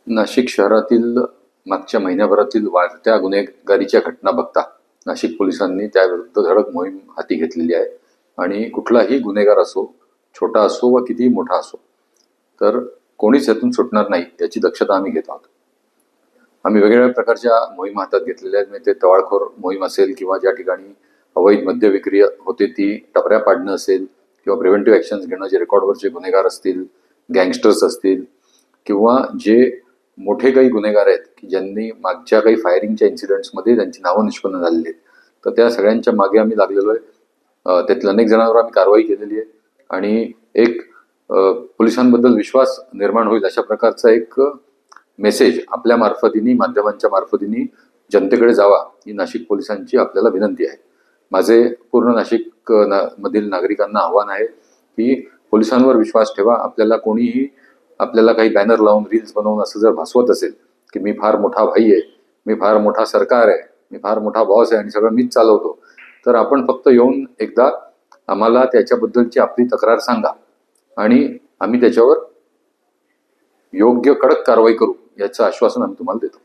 नाशिक शहरातील मागच्या महिन्याभरातील वाढत्या गुन्हेगारीच्या घटना बघता नाशिक पोलिसांनी त्याविरुद्ध धडक मोहीम हाती घेतलेली आहे आणि कुठलाही गुन्हेगार असो, छोटा असो व कितीही मोठा असो, तर कोणीच यातून सुटणार नाही याची दक्षता आम्ही घेत आहोत. आम्ही वेगवेगळ्या प्रकारच्या मोहीम हातात घेतलेल्या आहेत. म्हणजे ते टवाळखोर मोहीम असेल किंवा ज्या ठिकाणी अवैध मद्य विक्री होते ती टपऱ्या पाडणं असेल किंवा प्रिव्हेंटिव्ह ॲक्शन्स घेणं, जे रेकॉर्डवरचे गुन्हेगार असतील, गँगस्टर्स असतील किंवा जे मोठे काही गुन्हेगार आहेत की ज्यांनी मागच्या काही फायरिंगच्या इन्सिडेंट्समध्ये त्यांची नावं निष्पन्न झालेली आहेत, तर त्या सगळ्यांच्या मागे आम्ही लागलेलो आहे. त्यातल्या अनेक जणांवर आम्ही कारवाई केलेली आहे आणि एक पोलिसांबद्दल विश्वास निर्माण होईल अशा प्रकारचा एक मेसेज आपल्या मार्फतीने, माध्यमांच्या मार्फतीने जनतेकडे जावा ही नाशिक पोलिसांची आपल्याला विनंती आहे. माझे पूर्ण नाशिक मधील नागरिकांना आव्हान आहे की पोलिसांवर विश्वास ठेवा. आपल्याला काही बॅनर लावून, रील्स बनवून असं जर भासवत असेल की मी फार मोठा भाई आहे, मी फार मोठा सरकार आहे, मी फार मोठा बॉस आहे आणि सगळं मीच चालवतो, तर आपण फक्त येऊन एकदा आम्हाला त्याच्याबद्दलची आपली तक्रार सांगा आणि आम्ही त्याच्यावर योग्य कडक कारवाई करू याचं आश्वासन आम्ही तुम्हाला देतो.